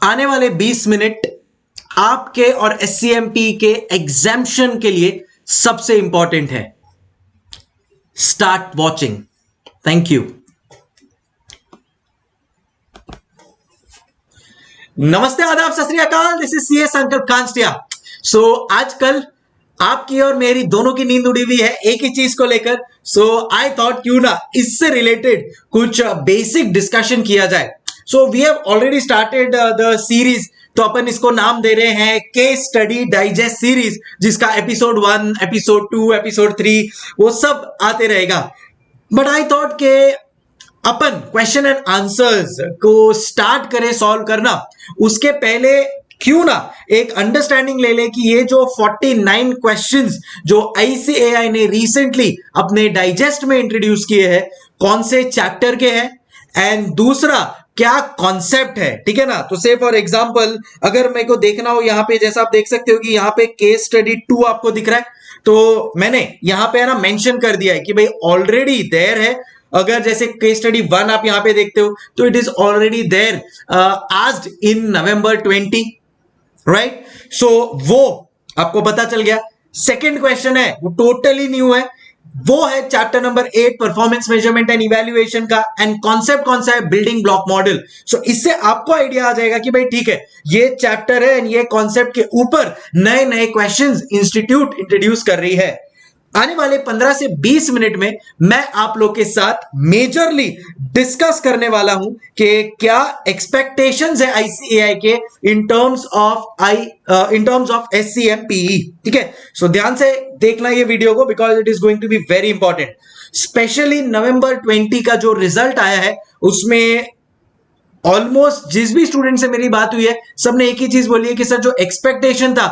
आने वाले 20 मिनट आपके और एससीएमपी के एग्जाम्शन के लिए सबसे इंपॉर्टेंट है। Start watching. Thank you. नमस्ते, आदाब, सत श्री अकाल। दिस इज सीए संकल्प कांस्टिया। सो आजकल आपकी और मेरी दोनों की नींद उड़ी हुई है एक ही चीज को लेकर। सो आई थॉट क्यों ना इससे रिलेटेड कुछ बेसिक डिस्कशन किया जाए। So we have already started the series, तो अपन इसको नाम दे रहे हैं केस स्टडी डाइजेस्ट सीरीज, जिसका एपिसोड 1, एपिसोड 2, एपिसोड 3 वो सब आते रहेगा। बट आई थॉट के अपन क्वेश्चन एंड आंसर्स को स्टार्ट करें सॉल्व करना, उसके पहले क्यों ना एक अंडरस्टैंडिंग ले ले कि ये जो 49 क्वेश्चंस जो आईसीएआई ने रिसेंटली अपने डाइजेस्ट में इंट्रोड्यूस किए हैं, कौन से चैप्टर के हैं एंड दूसरा क्या कॉन्सेप्ट है। ठीक है ना। तो से फॉर एग्जांपल अगर मेरे को देखना हो, यहां पे जैसा आप देख सकते हो कि यहां पे केस स्टडी 2 आपको दिख रहा है, तो मैंने यहां पे ना मेंशन कर दिया है कि भाई ऑलरेडी देयर है। अगर जैसे केस स्टडी 1 आप यहां पे देखते हो तो it is already there asked in November 20, right. So वो आपको पता चल गया। सेकंड क्वेश्चन है वो टोटली न्यू है, वो है chapter number 8 performance measurement and evaluation का, एंड कॉन्सेप्ट कौन सा है, बिल्डिंग ब्लॉक मॉडल। सो इससे आपको आइडिया आ जाएगा कि भाई ठीक है, ये चैप्टर है एंड ये कॉन्सेप्ट के ऊपर नए नए क्वेश्चंस इंस्टीट्यूट इंट्रोड्यूस कर रही है। आने वाले 15 से 20 मिनट में मैं आप लोग के साथ मेजरली डिस्कस करने वाला हूं कि क्या एक्सपेक्टेशंस है आईसीएआई के इन टर्म्स ऑफ एससीएमपीई। ठीक है। सो ध्यान से देखना ये वीडियो को, because it is going to be very important. Specially November 20 का जो रिजल्ट आया है उसमें ऑलमोस्ट जिस भी स्टूडेंट से मेरी बात हुई है सबने एक ही चीज बोली है कि सर जो एक्सपेक्टेशन था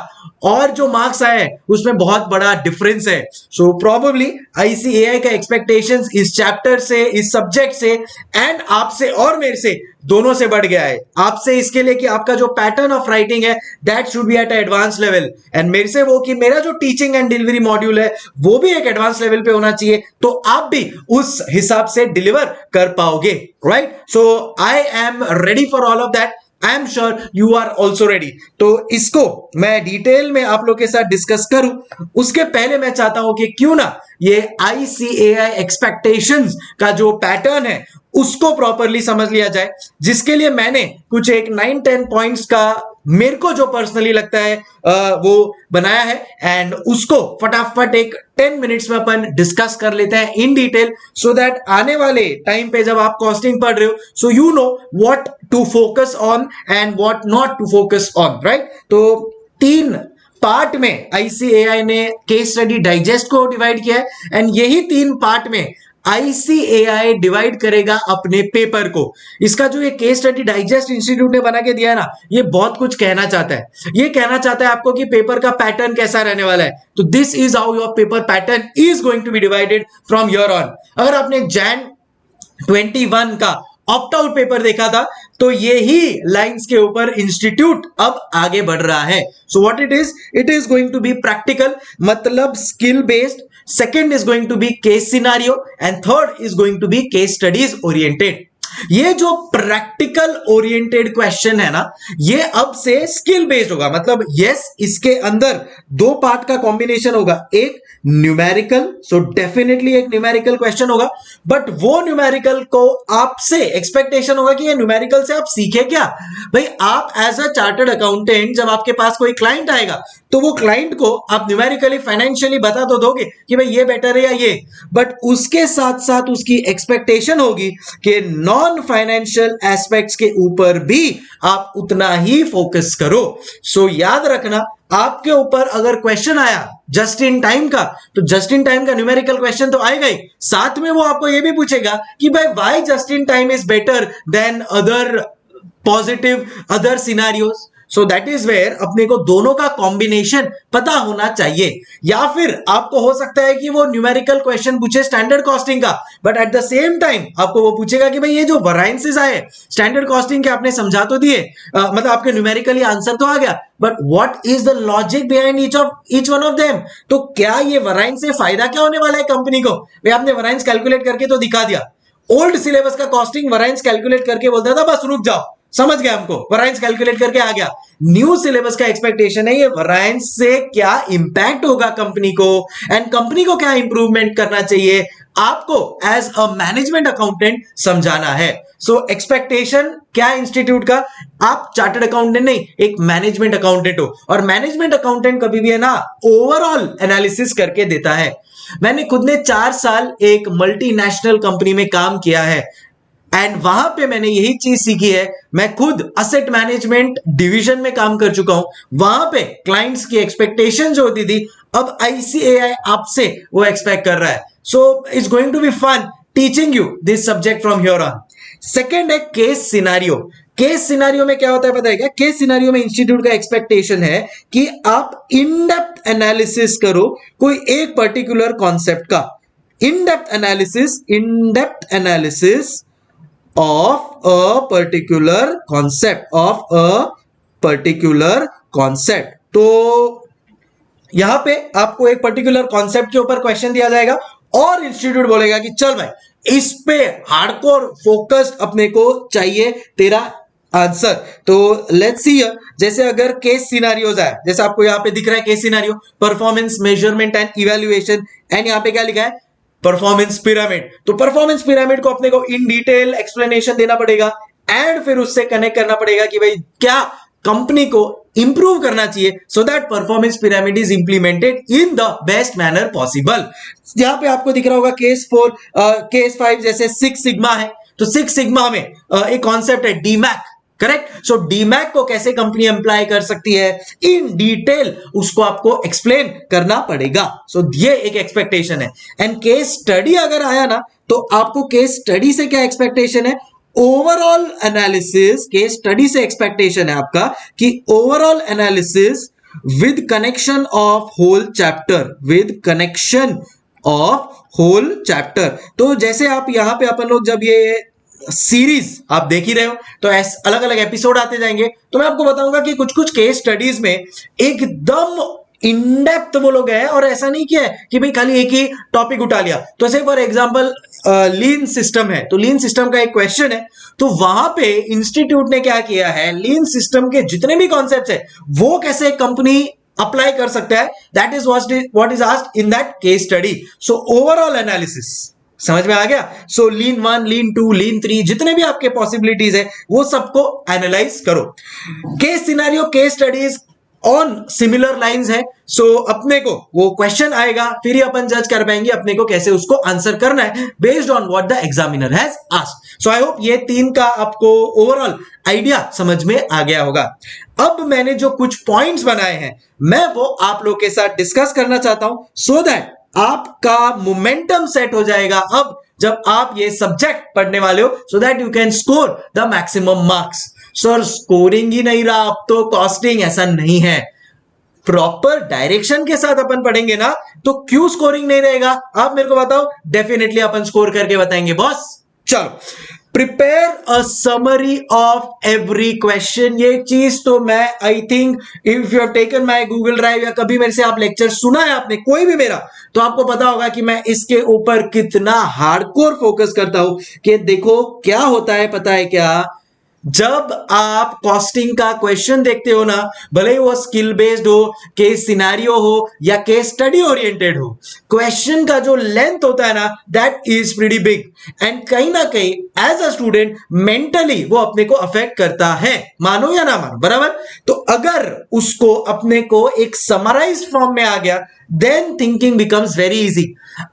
और जो मार्क्स आए हैं उसमें बहुत बड़ा डिफरेंस है। सो प्रोबेबली आईसीएआई का एक्सपेक्टेशंस इस चैप्टर से, इस सब्जेक्ट से एंड आपसे और मेरे से दोनों से बढ़ गया है। आपसे इसके लिए कि आपका जो पैटर्न ऑफ राइटिंग है that should be at advance level, and मेरे से वो कि मेरा जो टीचिंग एंड डिलीवरी मॉड्यूल है वो भी एक एडवांस लेवल पे होना चाहिए, तो आप भी उस हिसाब से डिलीवर कर पाओगे, right. So I am ready for all of that. I am sure you are also ready. तो इसको मैं डिटेल में आप लोग के साथ डिस्कस करूं, उसके पहले मैं चाहता हूं कि क्यों ना ये आईसीएआई एक्सपेक्टेशंस का जो पैटर्न है उसको प्रॉपरली समझ लिया जाए, जिसके लिए मैंने कुछ एक 9-10 पॉइंट्स का मेरे को जो पर्सनली लगता है वो बनाया है, एंड उसको फटाफट एक 10 मिनट्स में अपन डिस्कस कर लेते हैं इन डिटेल, सो दैट आने वाले टाइम पे जब आप कॉस्टिंग पढ़ रहे हो so you know what to focus on and what not to focus on, right. तो 3 पार्ट में आईसीएआई ने केस स्टडी डाइजेस्ट को डिवाइड किया है, एंड यही 3 पार्ट में आईसीएआई डिवाइड करेगा अपने पेपर को। इसका जो ये केस स्टडी डाइजेस्ट इंस्टीट्यूट ने बना के दिया है ना, ये बहुत कुछ कहना चाहता है। ये कहना चाहता है आपको कि पेपर का पैटर्न कैसा रहने वाला है। तो this is how your paper pattern is going to be divided from here on. अगर आपने जैन 21 का ऑप्ट आउट पेपर देखा था तो यही लाइंस के ऊपर इंस्टीट्यूट अब आगे बढ़ रहा है। So what it is going to be practical, मतलब skill based. Second is going to be case scenario and third is going to be case studies oriented. ये जो प्रैक्टिकल ओरिएंटेड क्वेश्चन है ना, ये अब से स्किल बेस्ड होगा। मतलब यस, इसके अंदर 2 पार्ट का कॉम्बिनेशन होगा, एक न्यूमेरिकल, सो डेफिनेटली एक न्यूमेरिकल क्वेश्चन होगा, बट वो न्यूमेरिकल को आपसे एक्सपेक्टेशन होगा कि ये न्यूमेरिकल से आप सीखे क्या। भाई आप एज अ चार्टर्ड अकाउंटेंट जब आपके पास कोई क्लाइंट आएगा तो वो क्लाइंट को आप न्यूमेरिकली फाइनेंशियली बता तो दोगे कि भाई ये बेटर है या ये, बट उसके साथ साथ उसकी एक्सपेक्टेशन होगी कि नॉन फाइनेंशियल एस्पेक्ट्स के ऊपर भी आप उतना ही फोकस करो। सो याद रखना, आपके ऊपर अगर क्वेश्चन आया जस्ट इन टाइम का, तो जस्ट इन टाइम का न्यूमेरिकल क्वेश्चन तो आएगा ही, साथ में वो आपको ये भी पूछेगा कि भाई why just in time is better than other positive other scenarios. So that is where अपने को दोनों का कॉम्बिनेशन पता होना चाहिए। या फिर आपको हो सकता है कि वो न्यूमेरिकल क्वेश्चन पूछे स्टैंडर्ड कॉस्टिंग का, but at the same time आपको वो पूछेगा कि भाई ये जो वैरायंसेस आए स्टैंडर्ड कॉस्टिंग के आपने समझा तो दिए, मतलब आपके न्यूमेरिकली आंसर तो आ गया, but what is the logic behind each one of them. तो क्या ये वैरायंस से फायदा क्या होने वाला है कंपनी को। भाई आपने वैरायंस कैलकुलेट करके तो दिखा दिया, ओल्ड सिलेबस का कॉस्टिंग वैरायंस कैलकुलेट करके बोलता था बस रुक जाओ, समझ गया, हमको वरायंस कैलकुलेट करके आ गया। न्यू सिलेबस का एक्सपेक्टेशन है ये वरायंस से क्या इंपैक्ट होगा कंपनी को, एंड कंपनी को क्या इंप्रूवमेंट करना चाहिए, आपको एज अ मैनेजमेंट अकाउंटेंट समझाना है। सो एक्सपेक्टेशन क्या इंस्टीट्यूट का, आप चार्टर्ड अकाउंटेंट नहीं, एक मैनेजमेंट अकाउंटेंट हो, और मैनेजमेंट अकाउंटेंट कभी भी है ना ओवरऑल एनालिसिस करके देता है। मैंने खुद ने 4 साल एक मल्टीनेशनल कंपनी में काम किया है, एंड वहां पे मैंने यही चीज सीखी है। मैं खुद असेट मैनेजमेंट डिवीजन में काम कर चुका हूं, वहां पे क्लाइंट्स की एक्सपेक्टेशन जो होती थी, अब ICAI आपसे वो एक्सपेक्ट कर रहा है। So it's going to be fun teaching you this subject from here on. Second है केस सिनारियो। केस सिनारियो में क्या होता है पता है क्या? केस सिनारियो में इंस्टीट्यूट का एक्सपेक्टेशन है कि आप इन डेप्थ एनालिसिस करो कोई एक पर्टिकुलर कॉन्सेप्ट का, in depth analysis of a particular concept। तो यहां पे आपको एक पर्टिकुलर कॉन्सेप्ट के ऊपर क्वेश्चन दिया जाएगा और इंस्टीट्यूट बोलेगा कि चल भाई इस पे हार्डकोर फोकस्ड अपने को चाहिए तेरा आंसर। तो लेट्स सी, जैसे अगर केस सिनारियोज है, जैसे आपको यहां पे दिख रहा है case scenario, performance measurement and evaluation, and यहां पे क्या लिखा है? Performance pyramid. तो परफॉर्मेंस पिरामिड को अपने को इन डिटेल एक्सप्लेनेशन देना पड़ेगा, एंड फिर उससे कनेक्ट करना पड़ेगा कि भाई क्या कंपनी को इंप्रूव करना चाहिए so that performance pyramid is implemented in the best manner possible. यहां पे आपको दिख रहा होगा केस 4, केस 5 जैसे 6 सिग्मा है, तो 6 सिग्मा में एक कॉन्सेप्ट है डीमैक, करेक्ट? सो डीमैक को कैसे कंपनी अप्लाई कर सकती है इन डिटेल, उसको आपको एक्सप्लेन करना पड़ेगा। सो ये एक एक्सपेक्टेशन है। एंड केस स्टडी अगर आया ना, तो आपको केस स्टडी से क्या एक्सपेक्टेशन है? Overall analysis. केस स्टडी से एक्सपेक्टेशन है आपका कि overall analysis with connection of whole chapter. तो जैसे आप यहां पे अपन लोग जब ये सीरीज आप देख ही रहे हो, तो अलग अलग एपिसोड आते जाएंगे, तो मैं आपको बताऊंगा कि कुछ कुछ केस स्टडीज में एकदम इन डेप्थ वो लोग हैं, और ऐसा नहीं किया है कि भाई खाली एक ही टॉपिक उठा लिया। तो ऐसे फॉर एग्जांपल लीन सिस्टम है, तो लीन सिस्टम का एक क्वेश्चन है, तो वहां पे इंस्टीट्यूट ने क्या किया है, लीन सिस्टम के जितने भी कॉन्सेप्ट्स है वो कैसे कंपनी अप्लाई कर सकता है, that is what is asked in that case study. So overall analysis समझ में आ गया। सो लीन 1, लीन 2, लीन 3, जितने भी आपके पॉसिबिलिटीज है वो सबको एनालाइज करो। Case scenario, case studies on similar lines है। सो अपने को वो क्वेश्चन आएगा, फिर ही अपन जज कर पाएंगे अपने को कैसे उसको आंसर करना है based on what the examiner has asked. So I hope ये 3 का आपको ओवरऑल आइडिया समझ में आ गया होगा। अब मैंने जो कुछ पॉइंट्स बनाए हैं मैं वो आप लोग के साथ डिस्कस करना चाहता हूं, सो दैट आपका मोमेंटम सेट हो जाएगा अब जब आप ये सब्जेक्ट पढ़ने वाले हो, so that you can score the maximum marks. Sir scoring ही नहीं रहा अब तो कॉस्टिंग, ऐसा नहीं है। प्रॉपर डायरेक्शन के साथ अपन पढ़ेंगे ना, तो क्यों स्कोरिंग नहीं रहेगा आप मेरे को बताओ। डेफिनेटली अपन स्कोर करके बताएंगे बॉस। चलो, prepare a summary of every question. ये चीज तो मैं I think if you have taken my Google drive या कभी मेरे से आप लेक्चर सुना है आपने कोई भी मेरा, तो आपको पता होगा कि मैं इसके ऊपर कितना हार्डकोर फोकस करता हूं कि देखो क्या होता है पता है क्या, जब आप कॉस्टिंग का क्वेश्चन देखते हो ना, भले ही वो स्किल बेस्ड हो, केस सिनेरियो हो या केस स्टडी ओरिएंटेड हो, क्वेश्चन का जो लेंथ होता है ना that is pretty big, and कहीं ना कहीं एज अ स्टूडेंट मेंटली वो अपने को अफेक्ट करता है, मानो या ना मानो, बराबर। तो अगर उसको अपने को एक समराइज्ड फॉर्म में आ गया than thinking becomes very easy.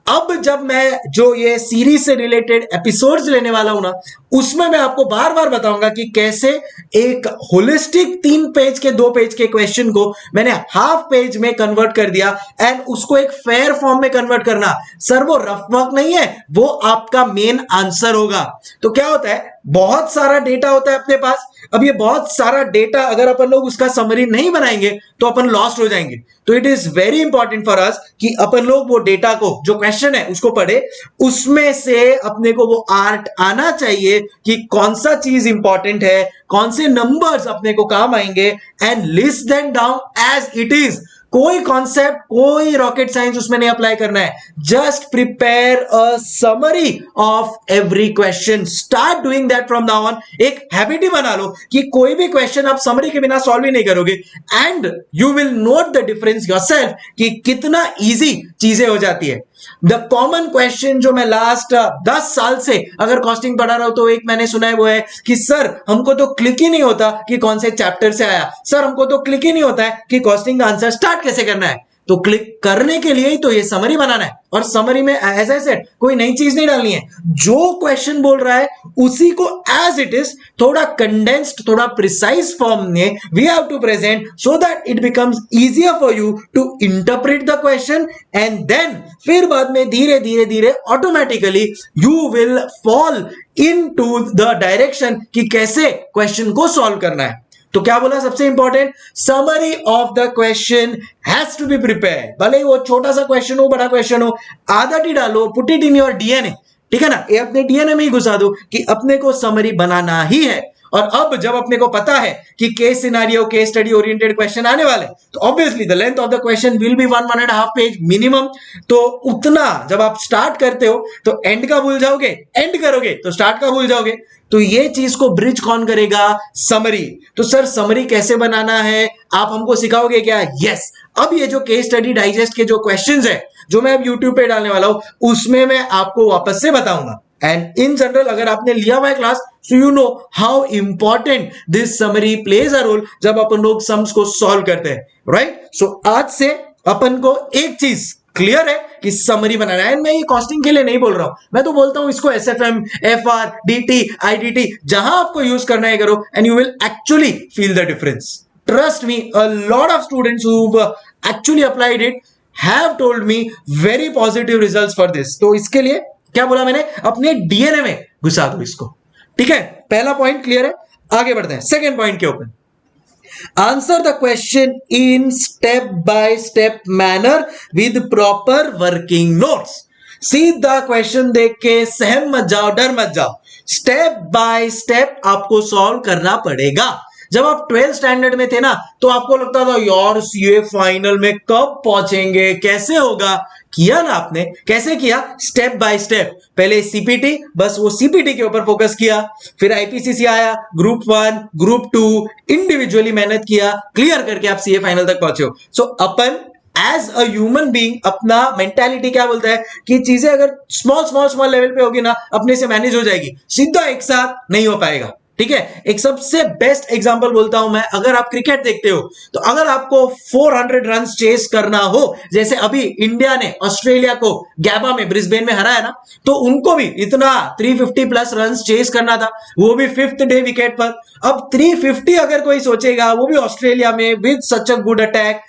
अब जब मैं जो ये सीरीज से रिलेटेड एपिसोड्स लेने वाला हूं ना, उसमें मैं आपको बार बार बताऊंगा कि कैसे एक होलिस्टिक 3 पेज के 2 पेज के क्वेश्चन को मैंने हाफ पेज में कन्वर्ट कर दिया, एंड उसको एक फेयर फॉर्म में कन्वर्ट करना। सर वो रफ वर्क नहीं है, वो आपका मेन आंसर होगा। तो क्या होता है, बहुत सारा डेटा होता है अपने पास। अब ये बहुत सारा डेटा अगर अपन लोग उसका समरी नहीं बनाएंगे तो अपन लॉस्ट हो जाएंगे। तो it is very important for us कि अपन लोग वो डेटा को, जो क्वेश्चन है उसको पढ़े, उसमें से अपने को वो आर्ट आना चाहिए कि कौन सा चीज इंपॉर्टेंट है, कौन से नंबर्स अपने को काम आएंगे, and list them down as it is, कोई कॉन्सेप्ट, कोई रॉकेट साइंस उसमें नहीं अप्लाई करना है. Just prepare a summary of every question. Start doing that from now on. एक हैबिट ही बना लो कि कोई भी क्वेश्चन आप समरी के बिना सॉल्व ही नहीं करोगे, and you will note the difference yourself कि कितना इजी चीजें हो जाती है. द कॉमन क्वेश्चन जो मैं लास्ट 10 साल से अगर कॉस्टिंग पढ़ा रहा हूं तो एक मैंने सुना है वो है कि सर हमको तो क्लिक ही नहीं होता कि कौन से चैप्टर से आया, सर हमको तो क्लिक ही नहीं होता है कि कॉस्टिंग का आंसर स्टार्ट कैसे करना है. तो क्लिक करने के लिए ही तो ये समरी बनाना है, और समरी में एज आई सेड कोई नई चीज नहीं डालनी है. जो क्वेश्चन बोल रहा है उसी को एज इट इज थोड़ा कंडेंस्ड, थोड़ा प्रिसाइज फॉर्म में we have to present so that it becomes easier for you to interpret the question, and then फिर बाद में धीरे धीरे धीरे automatically you will fall into the direction कि कैसे क्वेश्चन को सॉल्व करना है. तो क्या बोला सबसे important, summary of the question has to be prepare. भले ही वो छोटा सा क्वेश्चन हो, बड़ा क्वेश्चन हो, आदत ही डालो, put it in your DNA. ठीक है ना, ये अपने डीएनए में ही घुसा दो कि अपने को समरी बनाना ही है. और अब जब अपने को पता है कि case scenario, case study oriented question आने वाले, तो obviously the length of the question will be 1.5 page minimum. तो उतना जब आप स्टार्ट करते हो तो एंड का भूल जाओगे, एंड करोगे तो स्टार्ट का भूल जाओगे. तो ये चीज को ब्रिज कौन करेगा, समरी. तो सर समरी कैसे बनाना है, आप हमको सिखाओगे क्या? यस. अब ये जो केस स्टडी डाइजेस्ट के जो क्वेश्चंस है जो मैं अब यूट्यूब पे डालने वाला हूं उसमें मैं आपको वापस से बताऊंगा. एंड इन जनरल अगर आपने लिया हुआ है class, so you know how important this summary plays a role जब अपन लोग सम्स को सॉल्व करते हैं, राइट. सो आज से अपन को एक चीज क्लियर है कि समरी बनाना है. मैं ये कॉस्टिंग के लिए नहीं बोल रहा हूं, मैं तो बोलता हूं इसको एसएफएम, एफआर, डीटी, आईडीटी जहां आपको यूज करना है करो, and you will actually feel the difference. Trust me, a lot of students who actually applied it have told me very positive results for this. तो इसके लिए क्या बोला मैंने, अपने डीएनए में घुसा दो इसको. ठीक है, पहला पॉइंट क्लियर है. आगे बढ़ते हैं सेकेंड पॉइंट के ऊपर. Answer the question in step by step manner with proper working notes. सीधा क्वेश्चन देख के सहम मत जाओ, डर मत जाओ. स्टेप बाय स्टेप आपको सॉल्व करना पड़ेगा. जब आप 12th स्टैंडर्ड में थे ना तो आपको लगता था यार सीए फाइनल में कब पहुंचेंगे, कैसे होगा. किया ना आपने, कैसे किया, स्टेप बाय स्टेप. पहले सीपीटी, बस वो सीपीटी के ऊपर फोकस किया. फिर आईपीसीसी आया, ग्रुप 1, ग्रुप 2, इंडिविजुअली मेहनत किया, क्लियर करके आप सीए फाइनल तक पहुंचे हो. सो अपन एज अ ह्यूमन बीइंग अपना मेंटालिटी क्या बोलता है कि चीजें अगर स्मॉल स्मॉल स्मॉल लेवल पे होगी ना अपने से मैनेज हो जाएगी, सीधा एक साथ नहीं हो पाएगा. ठीक है, एक सबसे बेस्ट एग्जांपल बोलता हूं मैं. अगर आप क्रिकेट देखते हो तो अगर आपको 400 रन चेस करना हो, जैसे अभी इंडिया ने ऑस्ट्रेलिया को गैबा में, ब्रिस्बेन में हराया ना, तो उनको भी इतना 350 प्लस रन चेस करना था, वो भी 5th डे विकेट पर. अब 350 अगर कोई सोचेगा, वो भी ऑस्ट्रेलिया में with such a good attack,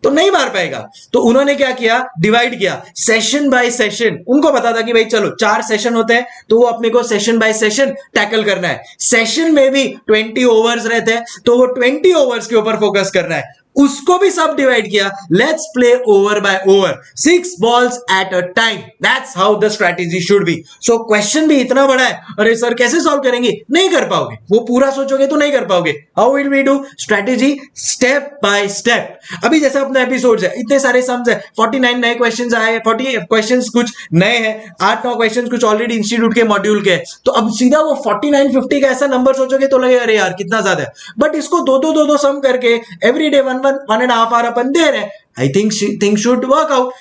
तो नहीं मार पाएगा. तो उन्होंने क्या किया, डिवाइड किया सेशन बाय सेशन. उनको पता था कि भाई चलो 4 सेशन होते हैं तो वो अपने को सेशन बाय सेशन टैकल करना है. सेशन में भी 20 ओवर्स रहते हैं तो वो 20 ओवर्स के ऊपर फोकस करना है. उसको भी सब डिवाइड किया. Let's play over by over, 6 balls at a time. That's how the strategy should be. So question भी इतना बड़ा है, अरे सर कैसे सॉल्व करेंगे, नहीं कर पाओगे. वो पूरा सोचोगे तो नहीं कर पाओगे. How will we do strategy, step by step. अभी जैसे अपना एपिसोड है, इतने सारे सम्स है, 49 नए क्वेश्चंस आए, 40 क्वेश्चंस कुछ नए हैं, 8-9 क्वेश्चंस कुछ ऑलरेडी इंस्टीट्यूट के मॉड्यूल के. तो अब सीधा वो 49-50 का ऐसा नंबर सोचोगे तो लगेगा अरे यार कितना ज्यादा है. बट इसको दो सम करके एवरी डे 1.5 आवर अपन दे रहे हैं. I think thing should work out.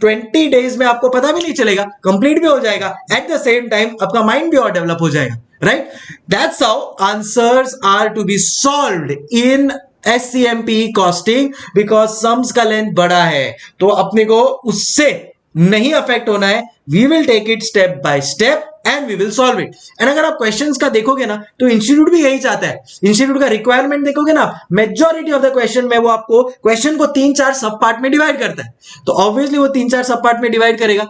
20 days में आपको पता भी नहीं चलेगा, कंप्लीट भी हो जाएगा. एट द सेम टाइम आपका माइंड भी और डेवलप हो जाएगा, right. That's how answers are to be solved in SCMP costing, because sums का लेंथ बड़ा है तो अपने को उससे नहीं अफेक्ट होना है. We will take it step by step and we will solve it. And अगर आप क्वेश्चंस का देखोगे ना तो इंस्टीट्यूट भी यही चाहता है. इंस्टीट्यूट का रिक्वायरमेंट देखोगे ना, मेजॉरिटी ऑफ द क्वेश्चन में वो आपको क्वेश्चन को 3-4 सब पार्ट में डिवाइड करता है. तो ऑब्वियसली वो 3-4 सब पार्ट में डिवाइड करेगा.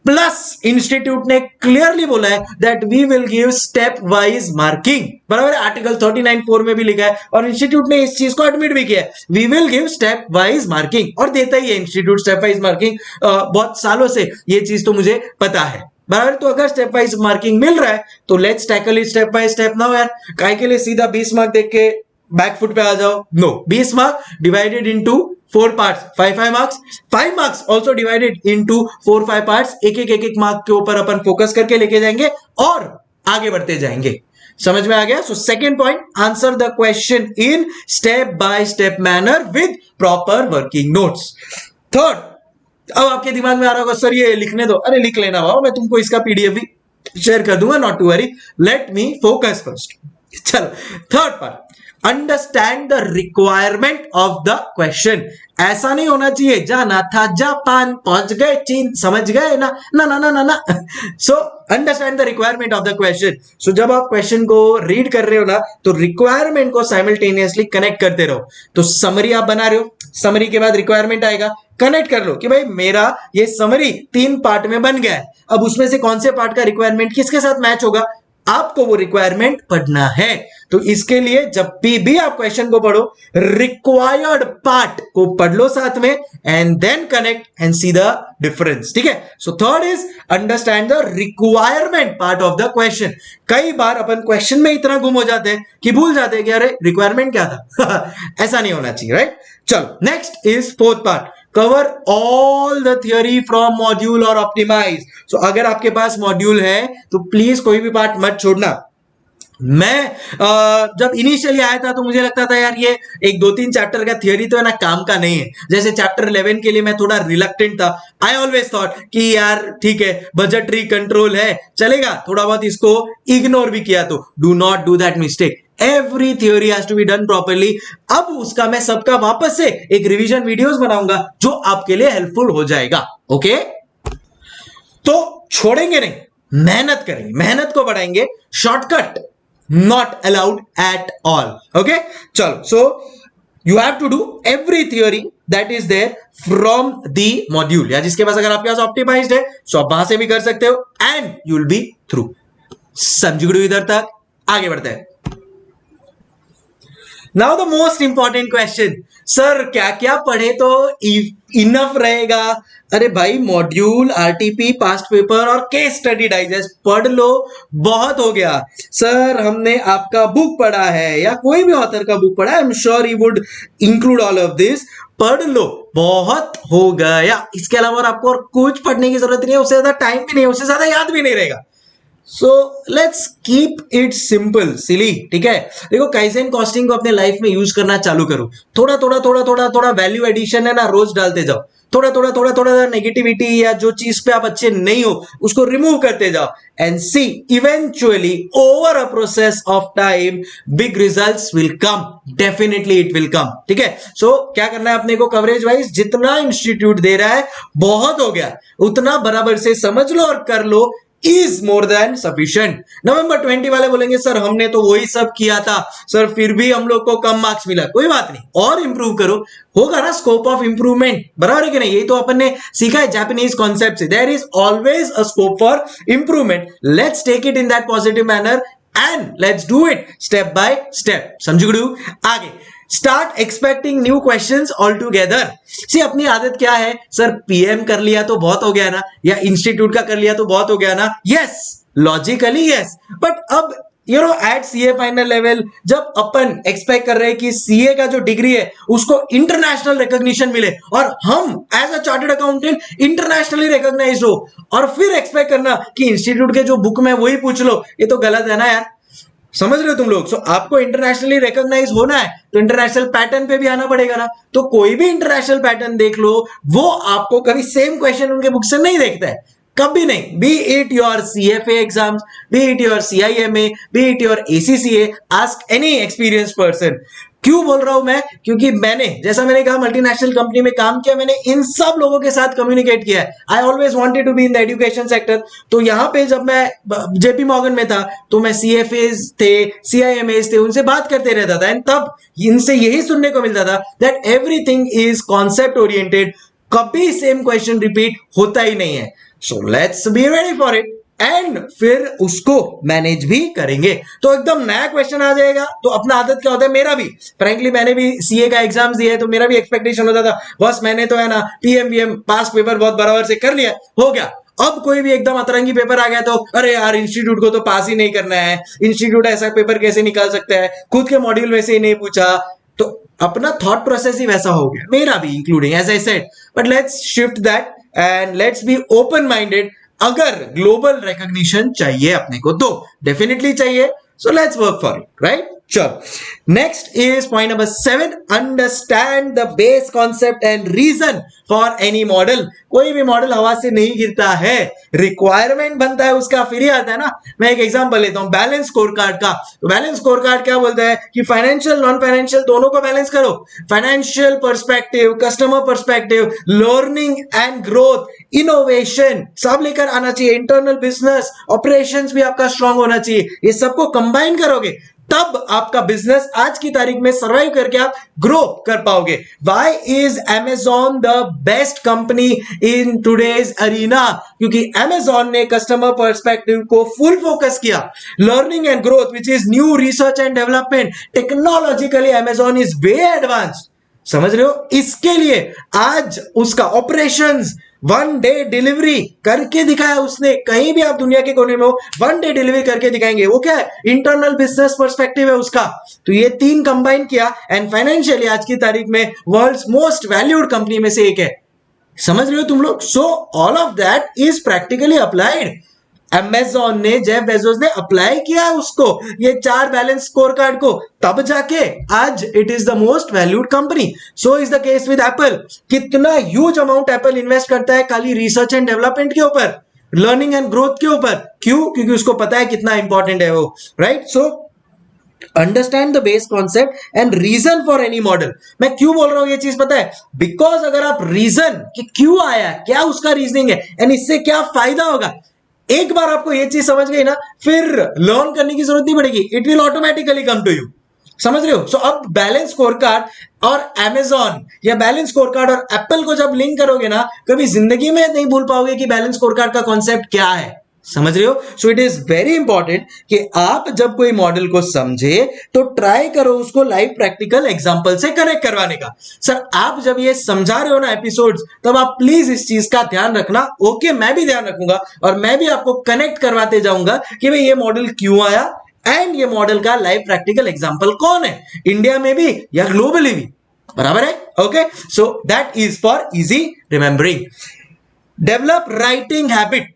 प्लस इंस्टीट्यूट ने क्लियरली बोला है that we will give stepwise marking. बराबर है, आर्टिकल 39(4) में भी लिखा है और इंस्टीट्यूट ने इस चीज को एडमिट भी किया है. We will give stepwise marking, और देता ही है इंस्टीट्यूट स्टेप वाइज मार्किंग. बहुत सालों से ये चीज तो मुझे पता है. बराबर, तो अगर स्टेप वाइज मार्किंग मिल रहा है तो let's tackle it step by step. Now यार काय के लिए सीधा 20 मार्क देख के बैकफुट पे आ जाओ. No, 20 mark divided into 4 parts, 5 marks, 5 marks also divided into 4-5 parts, एक मार्क के ऊपर अपन फोकस करके लेके जाएंगे और आगे बढ़ते जाएंगे। समझ में आ गया? So second point, answer the question in step by step manner with proper working notes. Third, अब आपके दिमाग में आ रहा होगा सर ये लिखने दो, अरे लिख लेना भाव, मैं तुमको इसका पीडीएफ भी शेयर कर दूंगा, not to worry, let me focus first. चलो third part, understand the requirement of the question. ऐसा नहीं होना चाहिए जाना था जापान पहुंच गए चीन, समझ गए ना, ना ना ना ना ना। So understand the requirement of the question. So जब आप क्वेश्चन को रीड कर रहे हो ना, तो रिक्वायरमेंट को साइमल्टेनियसली कनेक्ट करते रहो। तो समरी आप बना रहे हो, समरी के बाद रिक्वायरमेंट आएगा, कनेक्ट कर लो कि भाई मेरा ये समरी 3 पार्ट में बन गया है, अब उसमें से कौन से पार्ट का रिक्वायरमेंट किसके साथ मैच होगा, आपको वो रिक्वायरमेंट पढ़ना है। तो इसके लिए जब भी आप क्वेश्चन को पढ़ो, रिक्वायर्ड पार्ट को पढ़ लो साथ में and then connect and see the difference. ठीक है? So third is understand the requirement part of the question. कई बार अपन क्वेश्चन में इतना गुम हो जाते हैं कि भूल जाते हैं कि अरे रिक्वायरमेंट क्या था। ऐसा नहीं होना चाहिए, राइट? चलो next is fourth part, cover all the theory from module और ऑप्टिमाइज। सो अगर आपके पास मॉड्यूल है तो प्लीज कोई भी पार्ट मत छोड़ना। मैं जब इनिशियली आया था तो मुझे लगता था यार ये 1-2-3 चैप्टर का थियोरी तो है ना काम का नहीं है। जैसे चैप्टर 11 के लिए मैं थोड़ा रिलक्टेंट था। आई ऑलवेज थॉट कि यार ठीक है बजटरी कंट्रोल है चलेगा, थोड़ा बहुत इसको इग्नोर भी किया। तो do not do that mistake, every theory has to be done properly. अब उसका मैं सबका वापस से एक रिवीजन वीडियोस बनाऊंगा जो आपके लिए हेल्पफुल हो जाएगा। ओके, तो छोड़ेंगे नहीं, मेहनत करेंगे, मेहनत को बढ़ाएंगे, shortcut not allowed at all. Okay चलो, so you have to do every theory that is there from the module, या जिसके पास अगर आपके पास ऑप्टिमाइज्ड है सो आप वहां से भी कर सकते हो and you will be through. समझ गए इधर तक? आगे बढ़ते हैं। Now the most important question, sir क्या क्या पढ़े तो इनफ रहेगा? अरे भाई मॉड्यूल, आरटीपी, पास्ट पेपर और केस स्टडी डाइजेस्ट पढ़ लो, बहुत हो गया। सर हमने आपका बुक पढ़ा है या कोई भी ऑथर का बुक पढ़ा है, आई am sure he would include all of this, पढ़ लो, बहुत हो गया। इसके अलावा और आपको और कुछ पढ़ने की जरूरत नहीं है, उससे ज्यादा टाइम भी नहीं है, उससे ज्यादा याद भी नहीं रहेगा। So let's keep it simple silly. ठीक है, देखो काइजेन कॉस्टिंग को अपने लाइफ में यूज करना चालू करो। थोड़ा थोड़ा थोड़ा थोड़ा थोड़ा वैल्यू एडिशन है ना, रोज डालते जाओ। थोड़ा थोड़ा थोड़ा थोड़ा नेगेटिविटी या जो चीज पे आप अच्छे नहीं हो उसको रिमूव करते जाओ and see eventually over a process of time big results will come, definitely it will come. ठीक है, सो क्या करना है अपने को, कवरेज वाइज जितना इंस्टीट्यूट दे रहा है बहुत हो गया, उतना बराबर से समझ लो और कर लो, इज मोर देन सफिशिएंट। नवंबर 20 वाले बोलेंगे सर हमने तो वही सब किया था सर फिर भी हम लोग को कम मार्क्स मिला, कोई बात नहीं और इंप्रूव करो, होगा ना स्कोप ऑफ इंप्रूवमेंट, बराबर है कि नहीं? यही तो अपन ने सीखा है जापानीज कॉन्सेप्ट से, there is always a scope for improvement. Let's take it in that positive manner and let's do it step by step. समझ गए? आगे start expecting new questions all together. See अपनी आदत क्या है, सर पीएम कर लिया तो बहुत हो गया ना, या इंस्टीट्यूट का कर लिया तो बहुत हो गया ना। यस, लॉजिकली यस, बट अब you know at CA final level जब अपन एक्सपेक्ट कर रहे हैं कि सीए का जो डिग्री है उसको इंटरनेशनल रिकॉग्निशन मिले और हम as a chartered accountant internationally recognised हो, और फिर एक्सपेक्ट करना कि इंस्टीट्यूट के जो बुक में वही पूछ लो, ये तो गलत है ना यार। समझ रहे हो तुम लोग? सो आपको इंटरनेशनली रिकॉग्नाइज होना है तो इंटरनेशनल पैटर्न पे भी आना पड़ेगा ना। तो कोई भी इंटरनेशनल पैटर्न देख लो, वो आपको कभी सेम क्वेश्चन उनके बुक से नहीं देखता है, कभी नहीं। B it your CFA exams, B it your CIMA, B it your ACCA, ask any experience person. क्यों बोल रहा हूं मैं? क्योंकि मैंने, जैसा मैंने कहा, मल्टीनेशनल कंपनी में काम किया, मैंने इन सब लोगों के साथ कम्युनिकेट किया है। I always wanted to be in the education sector. तो यहां पे जब मैं जेपी मॉर्गन में था तो मैं CFAs थे, CIMAs थे, उनसे बात करते रहता था एंड तब इनसे यही सुनने को मिलता था that everything is concept oriented, कभी सेम क्वेश्चन रिपीट होता ही नहीं है। So let's be ready for it and फिर उसको मैनेज भी करेंगे। तो एकदम नया क्वेश्चन आ जाएगा तो अपना आदत क्या होता है, मेरा भी फ्रैंकली मैंने भी सीए का एग्जाम दिया है तो मेरा भी एक्सपेक्टेशन होता था बस मैंने तो है ना PMVM पास्ट पेपर बहुत बराबर से कर लिया, हो गया। अब कोई भी एकदम अतरंगी पेपर आ गया तो अरे यार इंस्टीट्यूट को तो पास ही नहीं करना है, इंस्टीट्यूट ऐसा पेपर कैसे निकाल सकता है, खुद के मॉड्यूल में से ही नहीं पूछा। तो अपना थॉट प्रोसेस ही वैसा हो गया, मेरा भी including as I said, but let's shift that and let's be open minded. अगर ग्लोबल रिकॉग्निशन चाहिए अपने को तो डेफिनेटली चाहिए, so let's work for it, right? चलो, next is point number 7, understand the base concept and reason for any model. कोई भी model हवा से नहीं गिरता है, रिक्वायरमेंट बनता है उसका, फिर ही आता है ना। मैं एक एग्जांपल लेता हूं बैलेंस स्कोर कार्ड का। तो बैलेंस स्कोर कार्ड क्या बोलता है कि फाइनेंशियल नॉन फाइनेंशियल दोनों को बैलेंस करो, financial perspective, customer perspective, learning and growth, innovation सब लेकर आना चाहिए, इंटरनल बिजनेस ऑपरेशंस भी आपका स्ट्रांग होना चाहिए। ये सबको कंबाइन करोगे तब आपका बिजनेस आज की तारीख में सर्वाइव करके आप ग्रो कर पाओगे। Why is Amazon the best company in today's arena? क्योंकि Amazon ने कस्टमर पर्सपेक्टिव को फुल फोकस किया, learning and growth which is new research and development, technologically Amazon is way advance. समझ रहे हो? इसके लिए आज उसका ऑपरेशंस 1 डे डिलीवरी करके दिखाया उसने। कहीं भी आप दुनिया के कोने में हो 1 डे डिलीवरी करके दिखाएंगे। वो क्या है? इंटरनल बिजनेस पर्सपेक्टिव है उसका। तो ये 3 कंबाइन किया एंड फाइनेंशियली आज की तारीख में वर्ल्ड्स मोस्ट वैल्यूड कंपनी में से एक है। समझ रहे हो तुम लोग? So all of that is practically applied. Amazon ने, जेफ बेजोस ने अप्लाई किया उसको, ये 4 बैलेंस स्कोर कार्ड को, तब जाके आज it is the most valued company. So is the case with Apple. कितना ह्यूज अमाउंट एप्पल इन्वेस्ट करता है खाली रिसर्च एंड डेवलपमेंट के ऊपर, लर्निंग एंड ग्रोथ के ऊपर। क्यों? क्योंकि उसको पता है कितना इंपॉर्टेंट है वो, right? So understand the base concept and reason for any model. मैं क्यों बोल रहा हूं ये चीज पता है? बिकॉज अगर आप रीजन कि क्यों आया, क्या उसका रीजनिंग है एंड इससे क्या फायदा होगा, एक बार आपको ये चीज समझ गई ना, फिर लर्न करने की जरूरत नहीं पड़ेगी, it will automatically come to you. समझ रहे हो? सो अब बैलेंस स्कोर कार्ड और Amazon या बैलेंस स्कोर कार्ड और एप्पल को जब लिंक करोगे ना, कभी जिंदगी में नहीं भूल पाओगे कि बैलेंस स्कोर कार्ड का कॉन्सेप्ट क्या है। समझ रहे हो? So it is very important कि आप जब कोई मॉडल को समझे तो ट्राई करो उसको लाइव प्रैक्टिकल एग्जांपल से कनेक्ट करवाने का। सर आप जब ये समझा रहे हो ना एपिसोड्स, तब आप प्लीज इस चीज का ध्यान रखना। ओके, मैं भी ध्यान रखूंगा और मैं भी आपको कनेक्ट करवाते जाऊंगा कि भाई ये मॉडल क्यों आया एंड ये मॉडल का लाइव प्रैक्टिकल एग्जांपल कौन है, इंडिया में भी या ग्लोबली भी। बराबर है? Okay, so that is for easy remembering. Develop writing habit,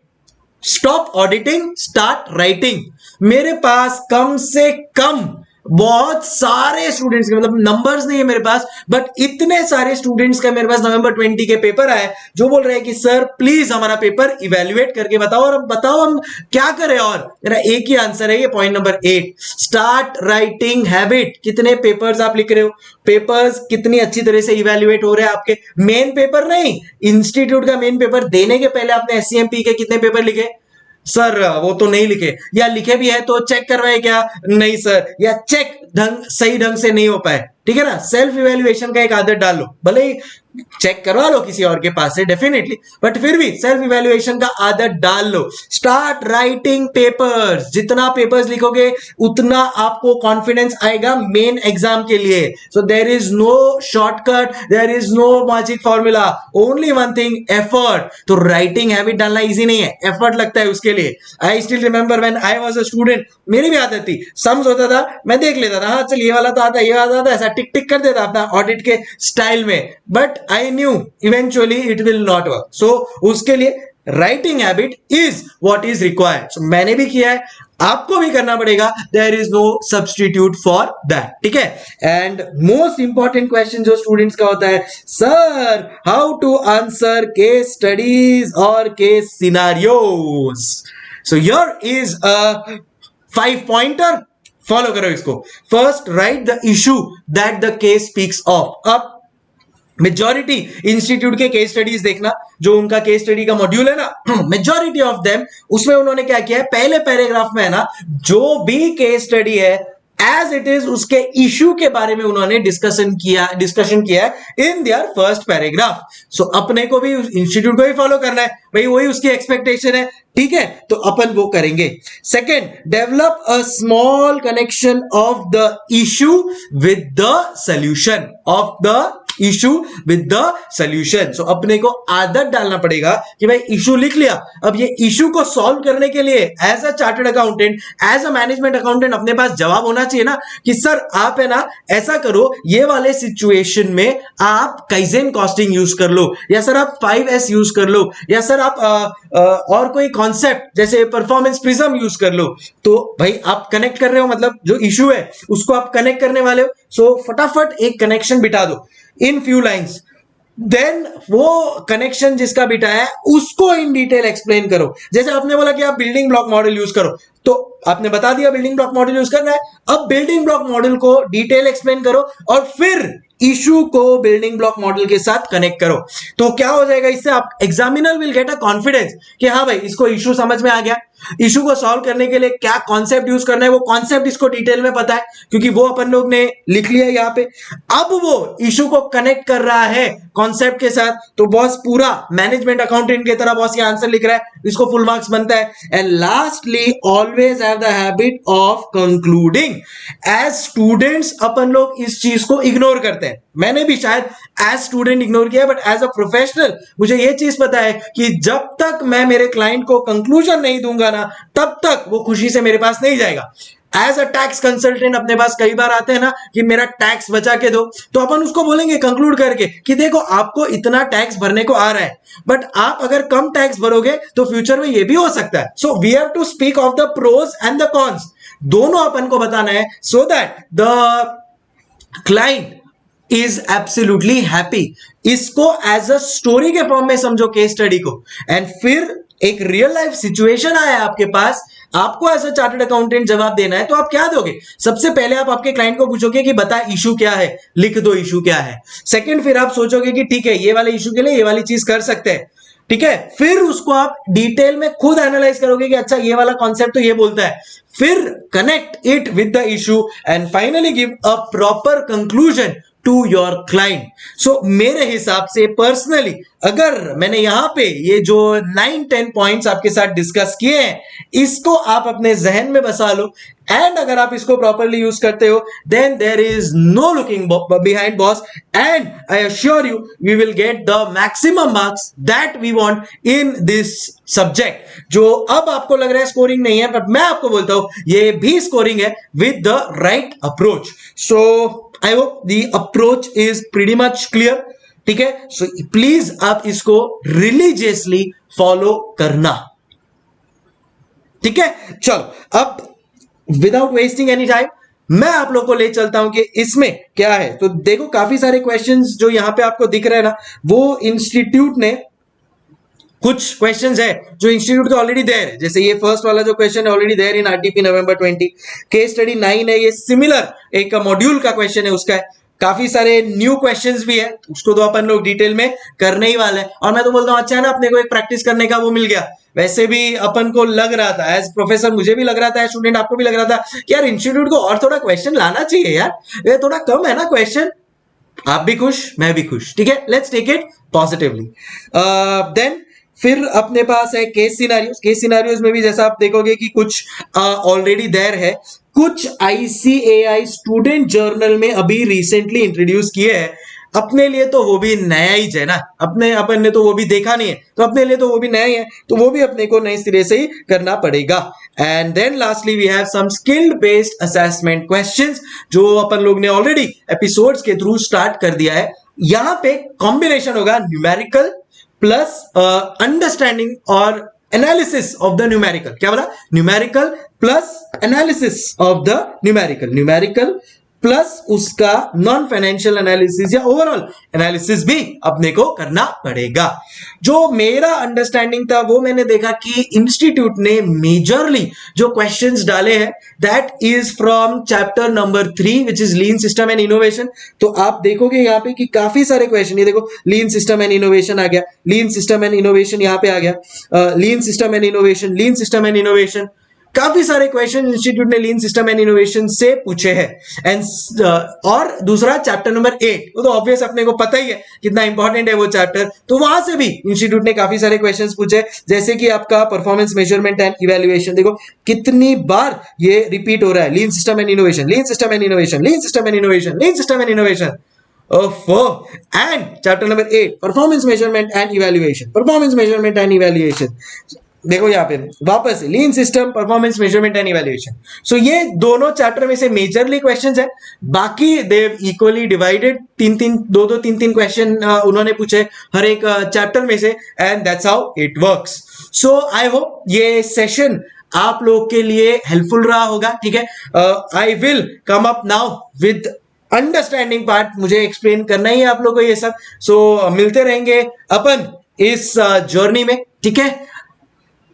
stop auditing, start writing. मेरे पास कम से कम बहुत सारे स्टूडेंट्स के, मतलब नंबर्स नहीं है मेरे पास, बट इतने सारे स्टूडेंट्स का मेरे पास नवंबर 20 के पेपर आए जो बोल रहे हैं कि सर प्लीज हमारा पेपर इवेल्युएट करके बताओ और बताओ हम क्या करें। और मेरा एक ही आंसर है, ये point number 8, start writing habit. कितने पेपर्स आप लिख रहे हो, पेपर्स कितनी अच्छी तरह से इवेल्युएट हो रहे हैं आपके, मेन पेपर नहीं, इंस्टीट्यूट का मेन पेपर देने के पहले आपने SCMP के कितने पेपर लिखे? सर वो तो नहीं लिखे, या लिखे भी है तो चेक करवाए क्या? नहीं सर, या चेक सही ढंग से नहीं हो पाए। ठीक है ना? सेल्फ इवेल्युएशन का एक आदत डाल लो, भले ही चेक करवा लो किसी और के पास से डेफिनेटली, बट फिर भी सेल्फ इवेल्युएशन का आदत डाल लो। स्टार्ट राइटिंग पेपर्स, जितना पेपर्स लिखोगे उतना आपको कॉन्फिडेंस आएगा मेन एग्जाम के लिए। So there is no shortcut, there is no magic formula, only one thing, effort. तो राइटिंग हैबिट डालना इजी नहीं है, एफर्ट लगता है उसके लिए। I still remember when I was a student, मेरी भी आदत थी, सम्स होता था मैं देख लेता था, हाँ चल ये वाला तो आता है, ये वाला आता है, ऐसा टिक टिक कर देता अपना ऑडिट के स्टाइल में, but I knew eventually it will not work. So उसके लिए writing habit is what is required. So मैंने भी किया है, आपको भी करना पड़ेगा, there is no substitute for that. ठीक है? And most important question जो स्टूडेंट्स का होता है, sir how to answer case studies or case scenarios. So here is a 5-pointer. Follow करो इसको। First, right the issue that the case speaks of. अब majority institute के case studies देखना, जो उनका केस स्टडी का मॉड्यूल है ना, मेजॉरिटी ऑफ देम, उसमें उन्होंने क्या किया है, पहले पैराग्राफ में है ना, जो भी केस स्टडी है एज इट इज उसके इश्यू के बारे में उन्होंने डिस्कशन किया है इन देयर फर्स्ट पैराग्राफ। सो अपने को भी इंस्टीट्यूट को ही फॉलो करना है भाई, वही उसकी एक्सपेक्टेशन है। ठीक है, तो अपन वो करेंगे। Second, develop a small connection of the issue with the solution of the issue with the solution. So अपने को आदत डालना पड़ेगा कि भाई इशू लिख लिया, अब ये इशू को सॉल्व करने के लिए as a chartered accountant, as a management accountant अपने पास जवाब होना चाहिए ना कि सर आप है ना ऐसा करो, ये वाले सिचुएशन में आप काइजेन कॉस्टिंग यूज कर लो, या सर आप 5S यूज कर लो, या सर आप और कोई कॉन्सेप्ट जैसे परफॉर्मेंस प्रिज्म यूज कर लो। तो भाई आप कनेक्ट कर रहे हो, मतलब जो इशू है उसको आप कनेक्ट करने वाले हो, सो फटाफट एक कनेक्शन बिठा दो इन फ्यू लाइंस। देन वो कनेक्शन जिसका बिठाया है उसको इन डिटेल एक्सप्लेन करो। जैसे आपने बोला कि आप बिल्डिंग ब्लॉक मॉडल यूज करो, तो आपने बता दिया बिल्डिंग ब्लॉक मॉडल यूज करना है, अब बिल्डिंग ब्लॉक मॉडल को डिटेल एक्सप्लेन करो और फिर इशू को बिल्डिंग ब्लॉक मॉडल के साथ कनेक्ट करो। तो क्या हो जाएगा, इससे आप examiner will get a confidence कि हाँ भाई इसको इशू समझ में आ गया, इशू को सॉल्व करने के लिए क्या कॉन्सेप्ट यूज करना है वो कॉन्सेप्ट इसको डिटेल में पता है, क्योंकि वो अपन लोग ने लिख लिया यहां पे। अब वो इशू को कनेक्ट कर रहा है कॉन्सेप्ट के साथ, तो बॉस पूरा मैनेजमेंट अकाउंटेंट की तरह बॉस ये आंसर लिख रहा है, इसको फुल मार्क्स बनता है। And lastly always have the habit of concluding. As students अपन लोग इस चीज को इग्नोर करते हैं, मैंने भी शायद एज स्टूडेंट इग्नोर किया, बट एज अ प्रोफेशनल मुझे यह चीज पता है कि जब तक मैं मेरे क्लाइंट को कंक्लूजन नहीं दूंगा ना, तब तक वो खुशी से मेरे पास नहीं जाएगा। एज अ टैक्स कंसल्टेंट अपने पास कई बार आते हैं ना कि मेरा टैक्स बचा के दो, तो अपन उसको बोलेंगे कंक्लूड करके कि देखो आपको इतना टैक्स भरने को आ रहा है, बट आप अगर कम टैक्स भरोगे तो फ्यूचर में ये भी हो सकता है। So we have to speak of the pros and the cons, दोनों अपन को बताना है, so that the client is absolutely happy. इसको एज अ स्टोरी के फॉर्म में समझो, केस स्टडी को, एंड फिर एक रियल लाइफ सिचुएशन आया आपके पास, आपको एज अ चार्टर्ड अकाउंटेंट जवाब देना है, तो आप क्या दोगे? सबसे पहले आप आपके क्लाइंट को पूछोगे कि बता इशू क्या है, लिख दो इशू क्या है। सेकंड, फिर आप सोचोगे कि ठीक है ये वाले इशू के लिए ये वाली चीज कर सकते हैं, ठीक है। फिर उसको आप डिटेल में खुद एनालाइज करोगे कि अच्छा ये वाला कॉन्सेप्ट तो ये बोलता है, फिर connect it with the issue and finally give a proper conclusion to your client. So मेरे हिसाब से पर्सनली अगर मैंने यहां पे ये जो 9-10 पॉइंट्स आपके साथ डिस्कस किए हैं, इसको आप अपने जहन में बसा लो, एंड अगर आप इसको प्रॉपरली यूज करते हो, then there is no looking behind boss, and I assure you we will get the maximum marks that we want in this subject. जो अब आपको लग रहा है स्कोरिंग नहीं है, बट मैं आपको बोलता हूं ये भी स्कोरिंग है with the right approach. So I hope the approach is pretty much clear, ठीक है। सो प्लीज आप इसको रिलीजियसली फॉलो करना, ठीक है। चलो अब विदाउट वेस्टिंग एनी टाइम मैं आप लोग को ले चलता हूं कि इसमें क्या है। तो देखो काफी सारे क्वेश्चंस जो यहां पे आपको दिख रहे हैं ना, वो इंस्टीट्यूट ने कुछ क्वेश्चंस है जो इंस्टीट्यूट के ऑलरेडी देयर है। जैसे ये फर्स्ट वाला जो क्वेश्चन है already there in RTP November 20। Case study 9 है, ये सिमिलर एक मॉड्यूल का क्वेश्चन है उसका है। काफी सारे न्यू क्वेश्चंस भी है, उसको तो अपन लोग डिटेल में करने ही वाले हैं। और मैं तो बोलता हूं अच्छा है ना, अपने को एक प्रैक्टिस करने का वो मिल गया। वैसे भी अपन को लग रहा था एज प्रोफेसर, मुझे भी लग रहा था, एज स्टूडेंट आपको भी लग रहा था कि यार इंस्टीट्यूट को और थोड़ा क्वेश्चन लाना चाहिए यार, ये थोड़ा कम है ना क्वेश्चन। आप भी खुश, मैं भी खुश, ठीक है। Let's take it positively. Then फिर अपने पास है केस सिनेरियोस। केस सिनेरियोस में भी जैसा आप देखोगे कि कुछ ऑलरेडी देयर है, कुछ ICAI स्टूडेंट जर्नल में अभी रिसेंटली इंट्रोड्यूस किए हैं। अपने लिए तो वो भी नया ही है ना, अपन ने तो वो भी देखा नहीं है, तो अपने लिए तो वो भी नया ही है, तो वो भी अपने को नए सिरे से ही करना पड़ेगा। And then lastly we have some skilled based assessment questions, जो अपन लोग ने ऑलरेडी एपिसोड्स के थ्रू स्टार्ट कर दिया है। यहां पे कॉम्बिनेशन होगा न्यूमेरिकल प्लस अंडरस्टैंडिंग और एनालिसिस ऑफ द न्यूमेरिकल। क्या बोला? Numerical plus analysis of the numerical, numerical plus उसका नॉन फाइनेंशियल एनालिसिस या ओवरऑल एनालिसिस भी अपने को करना पड़ेगा। जो मेरा अंडरस्टैंडिंग था वो मैंने देखा कि इंस्टीट्यूट ने मेजरली जो क्वेश्चंस डाले हैं that is from chapter number 3 which is lean system and innovation. तो आप देखोगे यहाँ पे कि काफी सारे क्वेश्चन, ये देखो लीन सिस्टम एंड इनोवेशन आ गया, लीन सिस्टम एंड इनोवेशन यहाँ पे आ गया, lean system and innovation, lean system and innovation. काफी सारे क्वेश्चन इंस्टीट्यूट ने लीन सिस्टम एंड इनोवेशन से पूछे हैं। एंड और दूसरा चैप्टर नंबर 8, वो तो ऑब्वियस अपने को पता ही है कितना इंपॉर्टेंट है वो चैप्टर, तो वहां से भी इंस्टीट्यूट ने काफी सारे क्वेश्चंस पूछे, जैसे कि आपका परफॉर्मेंस मेजरमेंट एंड इवैल्यूएशन। देखो कितनी बार ये रिपीट हो रहा है, lean system and innovation, lean system and innovation, lean system and innovation, lean system and innovation. And chapter number 8 performance measurement and evaluation, performance measurement and evaluation. देखो यहाँ पे वापस lean system, performance measurement and evaluation. So ये दोनों chapter में से majorly questions है, बाकी दे इक्वली डिवाइडेड, दो तीन क्वेश्चन उन्होंने पूछे हर एक चैप्टर में से, and that's how it works. So I hope ये सेशन आप लोग के लिए हेल्पफुल रहा होगा। ठीक है, I will come up now with understanding part, मुझे एक्सप्लेन करना ही है आप लोगों को ये सब। सो मिलते रहेंगे अपन इस जर्नी में। ठीक है,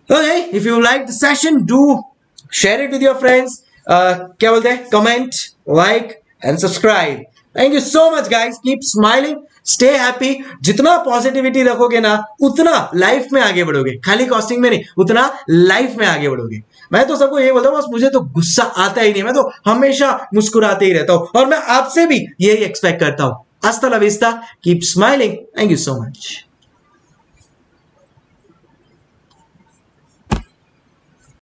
okay, if you like the session, do share it with your friends, क्या बोलते हैं, comment, like and subscribe. Thank you so much guys, keep smiling, stay happy। जितना पॉजिटिविटी रखोगे ना उतना लाइफ में आगे बढ़ोगे, खाली कॉस्टिंग में नहीं, उतना लाइफ में आगे बढ़ोगे। मैं तो सबको ये बोलता हूँ, बस मुझे तो गुस्सा आता ही नहीं, मैं तो हमेशा मुस्कुराते ही रहता हूँ, और मैं आपसे भी यही एक्सपेक्ट करता हूँ। हस्ता ला विस्ता, keep smiling, thank you so much.